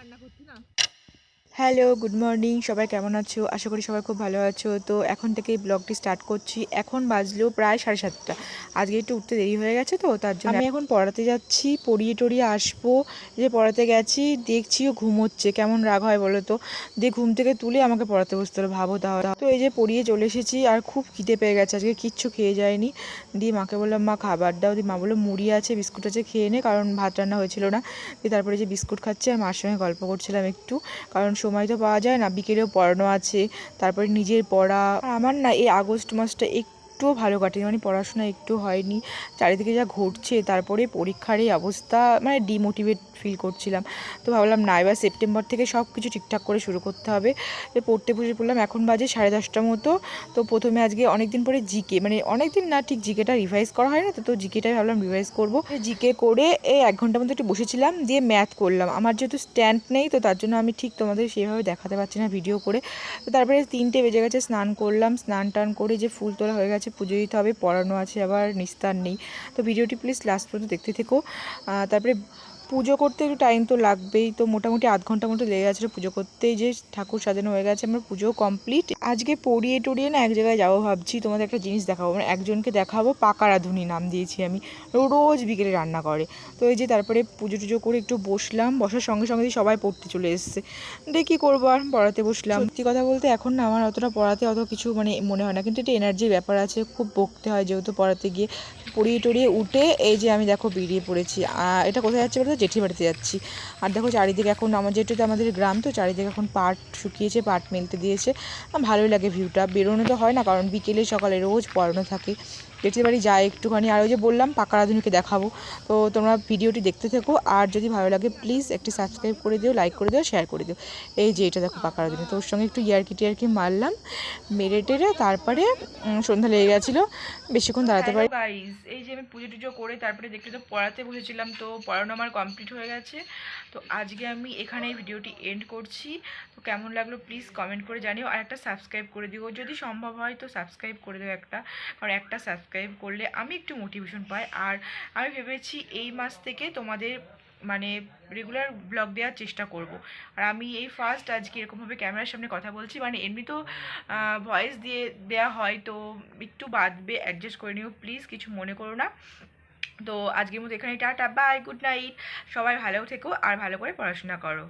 রান্না করছি না। Hello, good morning. সবাই কেমন আছো? আশা করি সবাই খুব ভালো আছো। তো এখন থেকেই ব্লগটি স্টার্ট করছি। এখন বাজলো প্রায় 7:30। আজকে একটু উঠতে দেরি হয়ে গেছে, তো তার জন্য আমি এখন পড়াতে যাচ্ছি। পড়িয়ে টড়িয়ে আসবো। যে পড়াতে গেছি, দেখছি ও ঘুমোচ্ছে। কেমন রাগ হয় বলো তো? দিয়ে ঘুম থেকে তুলে আমাকে পড়াতে বসতে হলো, ভাবো তাহলে। তো এই যে পড়িয়ে চলে এসেছি, আর খুব খিদে পেয়ে গেছে। আজকে কিচ্ছু খেয়ে যায়নি। দিয়ে মাকে বললাম, মা খাবার দাও। দিয়ে মা বললো মুড়ি আছে, বিস্কুট আছে, খেয়ে নে, কারণ ভাত রান্না হয়েছিল না। দিয়ে তারপরে যে বিস্কুট খাচ্ছে আর মার সঙ্গে গল্প করছিলাম একটু, কারণ সময় তো পাওয়া যায় না। বিকেলেও পড়ানো আছে, তারপরে নিজের পড়া। আর আমার না এই আগস্ট মাসটা একটুও ভালো কাটেনি, মানে পড়াশোনা একটু হয়নি। চারিদিকে যা ঘটছে, তারপরে পরীক্ষার এই অবস্থা, মানে ডিমোটিভেট ফিল করছিলাম। তো ভাবলাম না, এবার সেপ্টেম্বর থেকে সব কিছু ঠিকঠাক করে শুরু করতে হবে। পড়তে বসে পড়লাম। এখন বাজে 10:30 মতো। তো প্রথমে আজকে অনেক দিন পরে জিকে, মানে অনেক দিন না, ঠিক জিকেটা রিভাইজ করা হয় না, তো জিকেটাই ভাবলাম রিভাইজ করবো। জিকে করে এই 1 ঘন্টার মতো একটু বসেছিলাম, দিয়ে ম্যাথ করলাম। আমার যেহেতু স্ট্যান্ড নেই, তো তার জন্য আমি ঠিক তোমাদের সেভাবে দেখাতে পারছি না ভিডিও করে। তো তারপরে 3টে বেজে গেছে, স্নান করলাম। স্নান টান করে যে ফুল তোলা হয়ে গেছে, পুজো দিতে হবে, পড়ানো আছে, আবার নিস্তার নেই। তো ভিডিওটি প্লিজ লাস্ট পর্যন্ত দেখতে থেকো। তারপরে পুজো করতে একটু টাইম তো লাগবেই, তো মোটামুটি 1/2 ঘন্টা মতো লেগে গেছিলো পুজো করতেই। যে ঠাকুর সাজানো হয়ে গেছে, আমার পুজোও কমপ্লিট। আজকে পড়িয়ে টড়িয়ে না এক জায়গায় যাবো ভাবছি। তোমাদের একটা জিনিস দেখাবো, মানে একজনকে দেখাবো, পাকা রাঁধুনি নাম দিয়েছি আমি। রোজ বিকেলে রান্না করে। তো এই যে তারপরে পুজো টুজো করে একটু বসলাম। বসার সঙ্গে সঙ্গে সবাই পড়তে চলে এসেছে। দিয়ে কী করবো, আর পড়াতে বসলাম। সত্যি কথা বলতে এখন না আমার অতটা পড়াতে অত কিছু মানে মনে হয় না, কিন্তু এটা এনার্জির ব্যাপার আছে, খুব বকতে হয় যেহেতু পড়াতে গিয়ে। পড়িয়ে টড়িয়ে উঠে এই যে আমি দেখো বেরিয়ে পড়েছি। এটা কোথায় যাচ্ছি বলতে? জেঠির বাড়িতে যাচ্ছি। আর দেখো চারিদিকে এখন যেহেতু আমাদের গ্রাম, তো চারিদিকে এখন পাট শুকিয়েছে, পাট মেলতে দিয়েছে। ভালোই লাগে ভিউটা। বেরোনো তো হয় না, কারণ বিকেলে সকালে রোজ পড়ানো থাকে। জেঠির বাড়ি যায় একটুখানি। আর ওই যে বললাম পাকা রাঁধুনিকে দেখাবো। তো তোমরা ভিডিওটি দেখতে থেকো, আর যদি ভালো লাগে প্লিজ একটি সাবস্ক্রাইব করে দিও, লাইক করে দিও, শেয়ার করে দিও। এই যে এটা দেখো পাকা রাঁধুনি। তো ওর সঙ্গে একটু ইয়ার্কি মারলাম, মেরে টেরে তারপরে সন্ধ্যা লেগে গেছিলো, বেশিক্ষণ দাঁড়াতে পারি। গাইস, এই যে আমি পুজো টুজো করে তারপরে দেখতে তো পড়াতে বসেছিলাম, তো পড়ানো আমার কমপ্লিট হয়ে গেছে। তো আজকে আমি এখানে এই ভিডিওটি এন্ড করছি। তো কেমন লাগলো প্লিজ কমেন্ট করে জানিও, আর একটা সাবস্ক্রাইব করে দিও যদি সম্ভব হয়, তো সাবস্ক্রাইব করে দিও একটা, কারণ একটা সাবস্ক্রাইব করলে আমি একটু মোটিভেশন পাই। আর আমি ভেবেছি এই মাস থেকে তোমাদের মানে রেগুলার ব্লগ দেওয়ার চেষ্টা করব। আর আমি এই ফার্স্ট আজকে এরকমভাবে ক্যামেরার সামনে কথা বলছি, মানে এমনি তো ভয়েস দিয়ে দেওয়া হয়, তো একটু বাদবে, অ্যাডজাস্ট করে নিও প্লিজ, কিছু মনে করো না। তো আজকের মতো এখানে টাটা, বাই, গুড নাইট। সবাই ভালো থেকো আর ভালো করে পড়াশোনা করো।